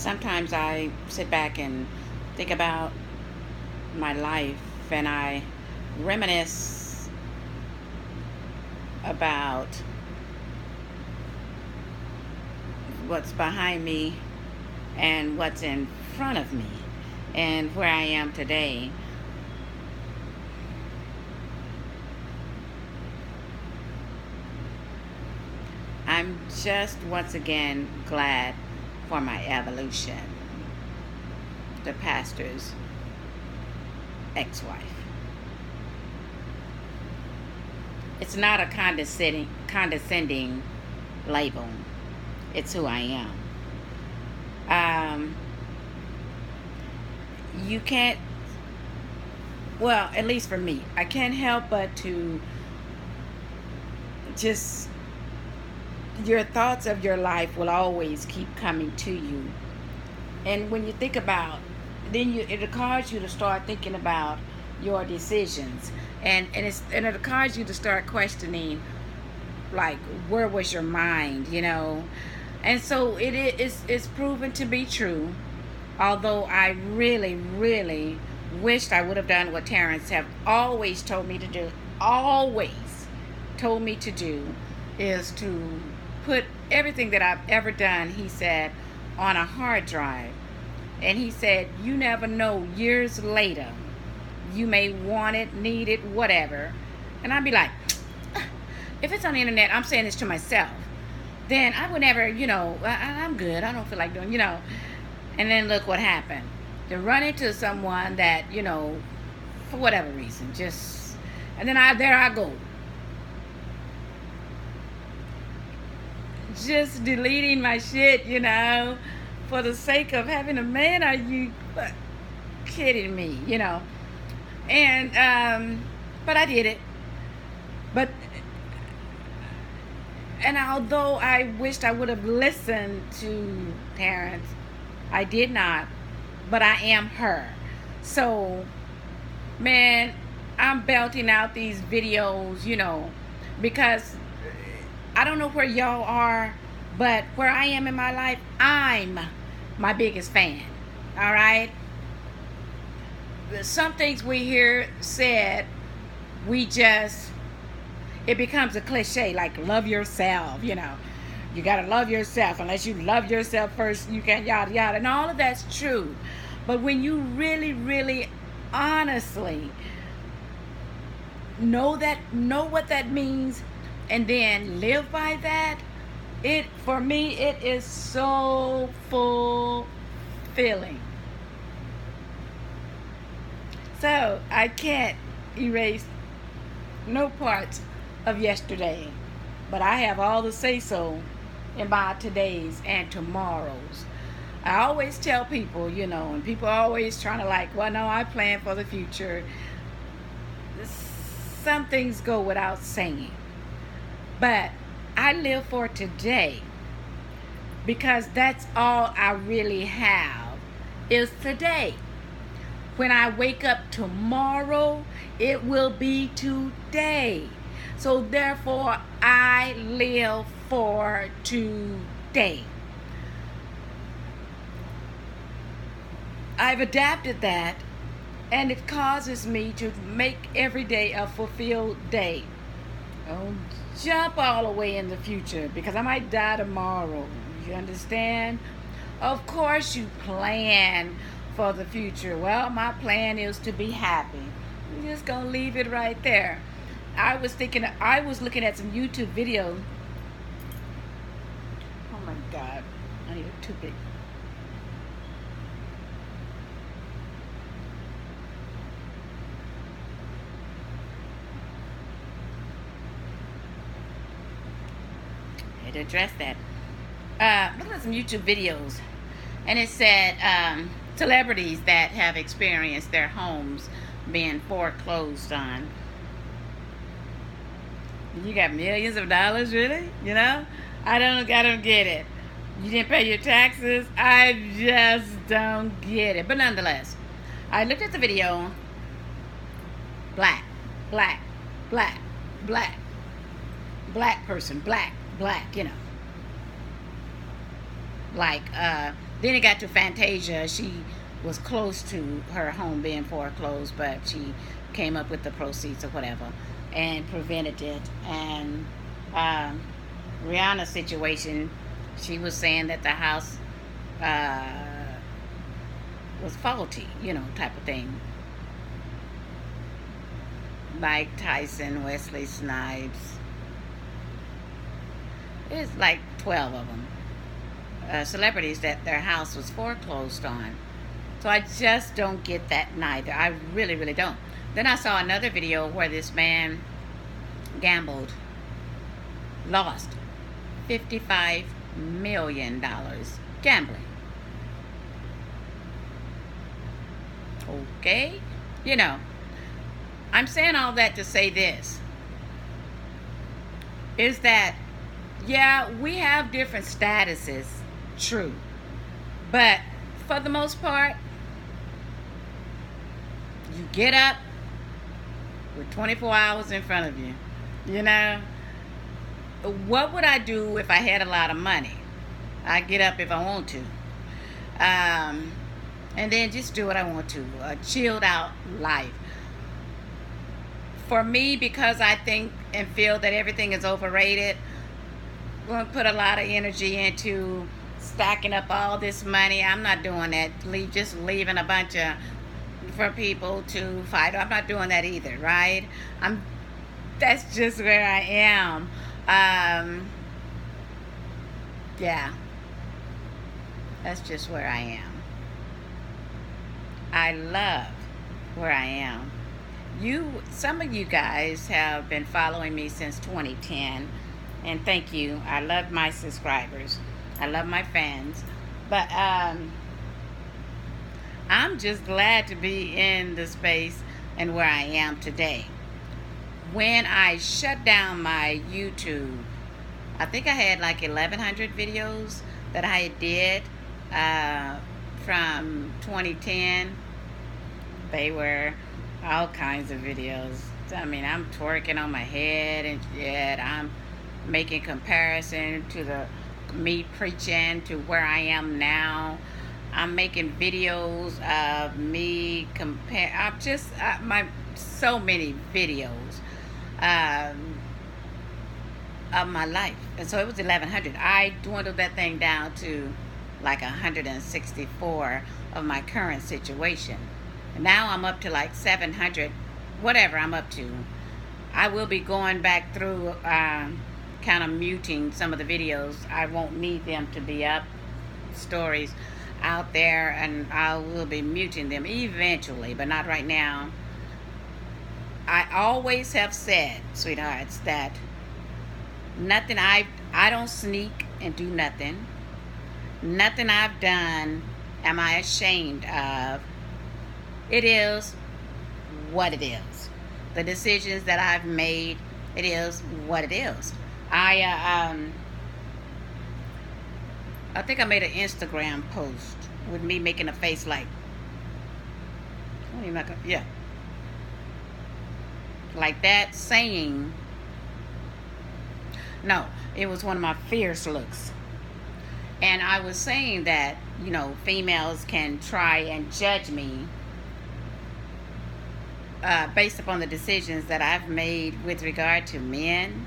Sometimes I sit back and think about my life and I reminisce about what's behind me and what's in front of me and where I am today. I'm just once again glad for my evolution. The pastor's ex-wife. It's not a condescending label. It's who I am. You can't, well, at least for me, I can't help but to just, your thoughts of your life will always keep coming to you. And when you think about, then it causes you to start thinking about your decisions. And it causes you to start questioning, like, where was your mind, you know? And so it's proven to be true. Although I really, really wished I would have done what Terrence have always told me to do. Always told me to do is to put everything that I've ever done, he said, on a hard drive. And he said, you never know, years later, you may want it, need it, whatever. And I'd be like, if it's on the internet, I'm saying this to myself, then I would never, I'm good. I don't feel like doing, And then look what happened. To run into someone that, for whatever reason, and then there I go. Just deleting my shit, for the sake of having a man. Are you kidding me, And, but I did it. And although I wished I would have listened to parents, I did not, but I am her. So, man, I'm belting out these videos, because I don't know where y'all are, but where I am in my life, I'm my biggest fan. All right? Some things we hear said, it becomes a cliche, like love yourself, You gotta love yourself. Unless you love yourself first, you can't, yada, yada. And all of that's true. But when you really, really, honestly know what that means, and then live by that, for me, it is so fulfilling. So I can't erase no parts of yesterday, but I have all the say-so in my todays and tomorrows. I always tell people, and people are always trying to well, no, I plan for the future. Some things go without saying, but I live for today, because that's all I really have is today. When I wake up tomorrow, it will be today. So therefore, I live for today. I've adapted that, and it causes me to make every day a fulfilled day. Don't jump all the way in the future, because I might die tomorrow. You understand? Of course you plan for the future. Well, my plan is to be happy. I'm just gonna leave it right there. I was looking at some YouTube videos. Oh my God, I need a toothpick. I had to address that. Looking at some YouTube videos, and it said celebrities that have experienced their homes being foreclosed on. You got millions of dollars, really? I don't get it. You didn't pay your taxes? I just don't get it. But nonetheless, I looked at the video. Black person, black, Like, then it got to Fantasia. She was close to her home being foreclosed, but she came up with the proceeds or whatever and prevented it. And Rihanna's situation, she was saying that the house was faulty, type of thing. Mike Tyson, Wesley Snipes. It's like 12 of them. Celebrities that their house was foreclosed on. So I just don't get that neither. I really, really don't. Then I saw another video where this man gambled, lost $55 million gambling. Okay? I'm saying all that to say this. Is that, yeah, we have different statuses, true. But for the most part, you get up with 24 hours in front of you. What would I do if I had a lot of money? I get up if I want to. And then just do what I want to. A chilled out life. For me, because I think and feel that everything is overrated, I'm going to put a lot of energy into stacking up all this money. I'm not doing that. Just leaving a bunch for people to fight. I'm not doing that either, right? That's just where I am. Yeah. That's just where I am. I love where I am. Some of you guys have been following me since 2010, and thank you. I love my subscribers. I love my fans. But I'm just glad to be in the space and where I am today. When I shut down my YouTube, I think I had like 1,100 videos that I did from 2010. They were all kinds of videos. I mean, I'm twerking on my head and yet I'm making comparison to me preaching to where I am now. I'm making videos of me so many videos of my life. And so it was 1,100. I dwindled that thing down to like 164 of my current situation. And now I'm up to like 700, whatever I'm up to. I will be going back through, kind of muting some of the videos. I won't need them to be up, stories out there, and I will be muting them eventually, but not right now. I always have said, sweethearts, that nothing I don't sneak and do nothing. Nothing I've done am I ashamed of. It is what it is. The decisions that I've made, it is what it is. I think I made an Instagram post with me making a face like, yeah, like that, saying, no, it was one of my fierce looks. And I was saying that, females can try and judge me based upon the decisions that I've made with regard to men.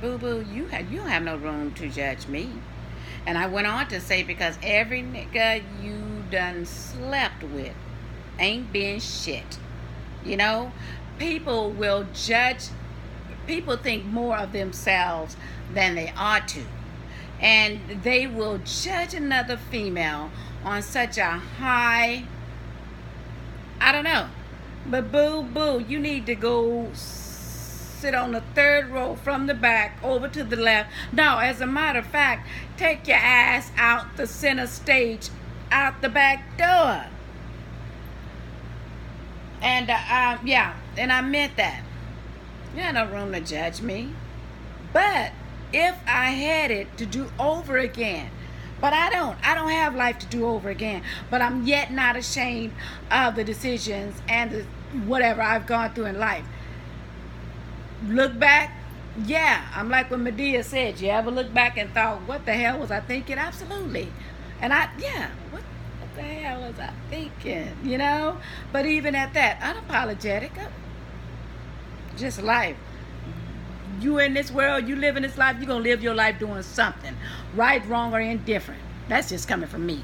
Boo-boo, you don't have no room to judge me. And I went on to say, because every nigga you done slept with ain't been shit. People will judge. People think more of themselves than they ought to. And they will judge another female on such a high, I don't know. But boo, you need to go sit on the third row from the back over to the left. No, as a matter of fact, take your ass out the center stage, out the back door. And yeah, and I meant that. You had no room to judge me. But if I had it to do over again, but I don't have life to do over again, but I'm yet not ashamed of the decisions and whatever I've gone through in life. Look back Yeah, I'm like when Medea said, you ever look back and thought, what the hell was I thinking? Absolutely. And what the hell was I thinking? You know? But even at that, unapologetic, just life. You in this world, you live in this life, you're going to live your life doing something. Right, wrong, or indifferent. That's just coming from me.